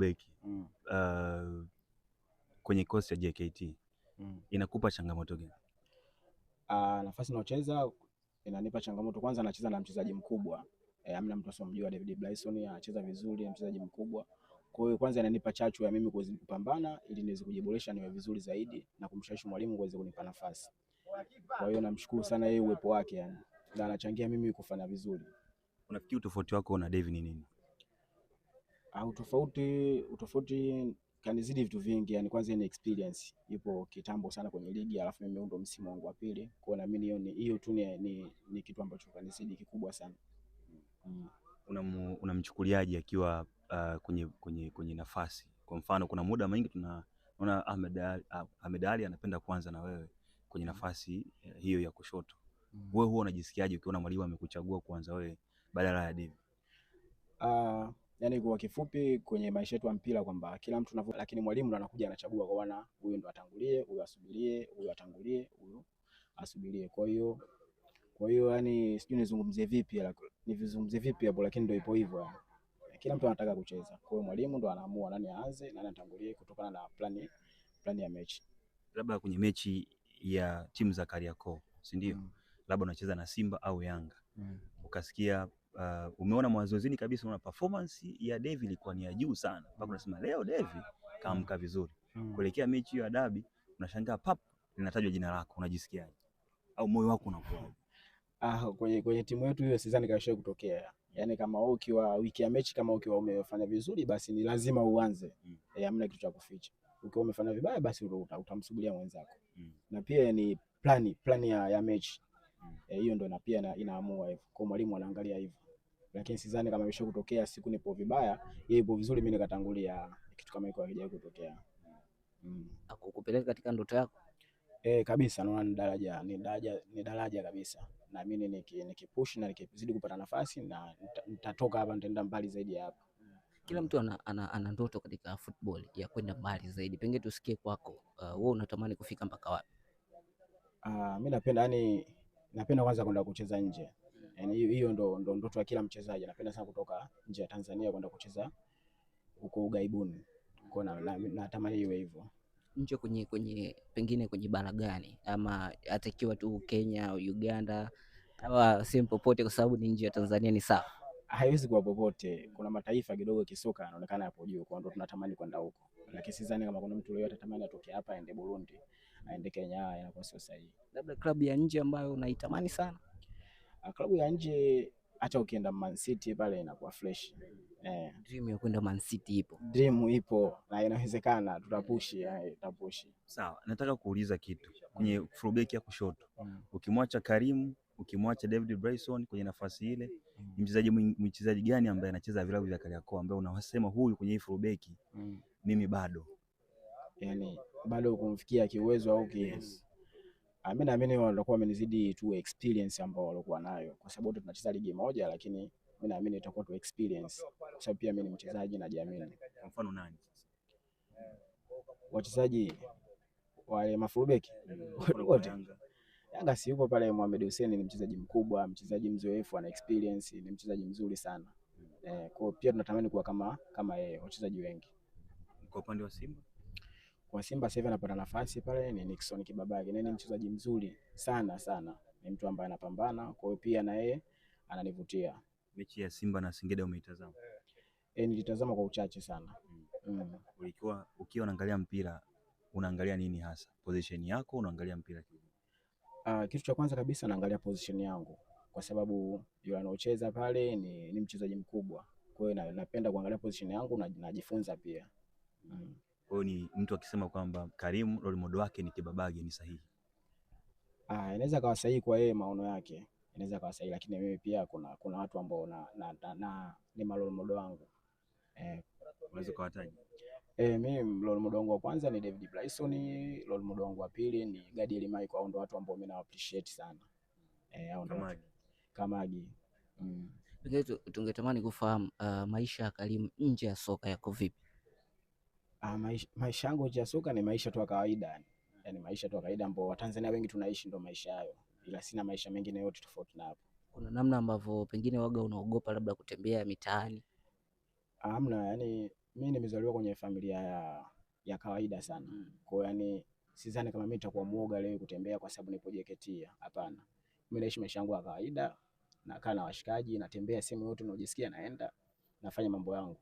fullback kwenye kosi ya JKT inakupa changamoto gani? Nafasi naocheza inanipa changamoto. Kwanza anacheza na mchezaji mkubwa, amna mtu asiyemjua David Bryson, anacheza vizuri, mchezaji mkubwa. Kwa hiyo kwanza inanipa chachu ya mimi kuweza kupambana ili niweze kujiboresha niwe vizuri zaidi na kumshawishi mwalimu kuweza kunipa nafasi. Kwa hiyo namshukuru sana yeye uwepo wake, yani na anachangia mimi kufanya vizuri. Unafikiri utofauti wako na David ni nini? Utofauti kanizidi vitu vingi, yani kwanza ni experience. Yupo kitambo sana kwenye ligi, alafu mimi ndo msimu wangu wa pili. Kwa hiyo naamini hiyo tu ni kitu ambacho kanizidi kikubwa sana. Unamchukuliaje akiwa kwenye nafasi? Kwa mfano kuna muda mwingi tunaona Ahmed Ally anapenda kuanza na wewe kwenye nafasi hiyo ya kushoto. Wewe huwa unajisikiaje ukiona mwalimu amekuchagua kuanza wewe badala ya David? Yani kwa kifupi kwenye maisha yetu ya mpira kwamba kila mtu lakini mwalimu ndo anakuja anachagua kwa wana huyu ndo atangulie, huyu asubirie, huyu atangulie, huyu asubirie. Kwa hiyo yani sijui nizungumzie vipi hapo, lakini ndio ipo hivyo yani. Kila mtu anataka kucheza. Kwa hiyo mwalimu ndo anaamua nani aanze, nani atangulie kutokana na plani ya mechi. Labda kwenye mechi ya timu za Kariakoo, si ndio? Labda unacheza na Simba au Yanga. Ukasikia umeona mazoezini kabisa una performance ya David ilikuwa ni ya juu sana. Mpaka unasema leo David kaamka vizuri. Kuelekea mechi ya dabi unashangaa pap linatajwa jina lako, unajisikiaje? Au moyo wako unakuwa? Kwenye timu yetu hiyo sidhani kashawahi kutokea. Yaani kama wewe ukiwa wiki ya mechi, kama ukiwa umefanya vizuri basi ni lazima uanze. Hamna kitu cha kuficha. Ukiwa umefanya vibaya basi utamsubiria mwenzako. Na pia ni plani ya mechi. Hiyo ndio na pia inaamua hivyo. Kwa mwalimu anaangalia hivyo. Lakini sidhani kama imesha kutokea siku nipo vibaya, yeye yupo vizuri mimi nikatangulia. Kitu kama hicho hakijawahi kutokea. Akukupeleka katika ndoto yako? Kabisa, naona ni daraja kabisa. Naamini nikipush na nikizidi kupata nafasi na nitatoka hapa nitaenda mbali zaidi hapa. Kila mtu ana ndoto katika football ya kwenda mbali zaidi. Pengine tusikie kwako, wewe unatamani kufika mpaka wapi? Mimi napenda kwanza kwenda kucheza nje. Yaani hiyo ndo ndoto ya kila mchezaji. Napenda sana kutoka nje ya Tanzania kwenda kucheza huko ughaibuni. Kwa natamani iwe hivyo. Nje pengine kwenye bara gani, ama hata ikiwa tu Kenya au Uganda au sehemu popote, kwa sababu ni nje ya Tanzania ni sawa? Haiwezi kuwa popote. Kuna mataifa kidogo kisoka yanaonekana hapo juu, kwa ndo tunatamani kwenda huko. Lakini sidhani kama kuna mtu yeyote atatamani atoke hapa aende Burundi, aende Kenya, inakuwa sio sahihi. Labda klabu ya nje ambayo unaitamani sana? Klabu ya nje hata ukienda Man City pale inakuwa fresh. Dream ya kwenda Man City ipo? Dream ipo na inawezekana, tutapushi. Sawa, nataka kuuliza kitu. Kwenye fullback ya kushoto, ukimwacha Karim, ukimwacha David Bryson kwenye nafasi ile, mchezaji gani ambaye anacheza vilabu vya Kariakoo ambaye unawasema huyu kwenye hii fullback mimi bado? Yani bado kumfikia kiuwezo au mimi naamini watakuwa wamenizidi tu experience ambao walikuwa nayo, kwa sababu tunacheza ligi moja, lakini mimi naamini itakuwa tu experience, kwa sababu pia mimi ni mchezaji na najiamini. Kwa mfano nani wachezaji wale mafullback wote? Yanga si yupo pale Mohamed Hussein, ni mchezaji mkubwa, mchezaji mzoefu, ana experience, ni mchezaji mzuri sana. Kwa pia tunatamani kuwa kama yeye, wachezaji wengi. Kwa upande wa Simba? Kwa Simba sasa hivi anapata nafasi pale ni Nixon Kibabage. Ni mchezaji mzuri sana. Ni mtu ambaye anapambana, kwa hiyo pia na yeye ananivutia. Mechi ya Simba na Singida umeitazama? Nilitazama kwa uchache sana. Ukiwa unaangalia mpira unaangalia nini hasa? Position yako, unaangalia mpira kipi? Kitu cha kwanza kabisa naangalia position yangu, kwa sababu yule anaocheza pale ni mchezaji mkubwa. Kwa hiyo napenda kuangalia position yangu na najifunza pia. Kwa hiyo ni mtu akisema kwamba Karim role model wake ni Kibabage ni sahihi? Inaweza kawa sahihi kwa yeye, maono yake inaweza kawa sahihi, lakini mimi pia kuna watu ambao ni role model wangu. Unaweza kuwataja? Mimi role model wangu wa kwanza ni David Bryson, role model wangu wa pili ni Gadiel Michael. Hao ndio watu ambao mimi na appreciate sana. Hao ndio Kamagi. Tungetamani kufahamu maisha ya Karim nje ya soka yako vipi? Maisha yangu nje ya soka ni maisha tu ya kawaida. Yaani maisha tu ya kawaida ambao Watanzania wengi tunaishi, ndio maisha hayo. Ila sina maisha mengine yote tofauti na hapo. Kuna namna ambavyo pengine waga unaogopa labda kutembea mitaani? Hamna, yani Mimi nimezaliwa kwenye familia ya kawaida sana. Kwa hiyo yani sidhani kama mimi nitakuwa muoga leo kutembea kwa sababu nipo JKT. Hapana. Mimi naishi maisha yangu ya kawaida, nakaa na washikaji, natembea sehemu yote ninayojisikia naenda, nafanya mambo yangu.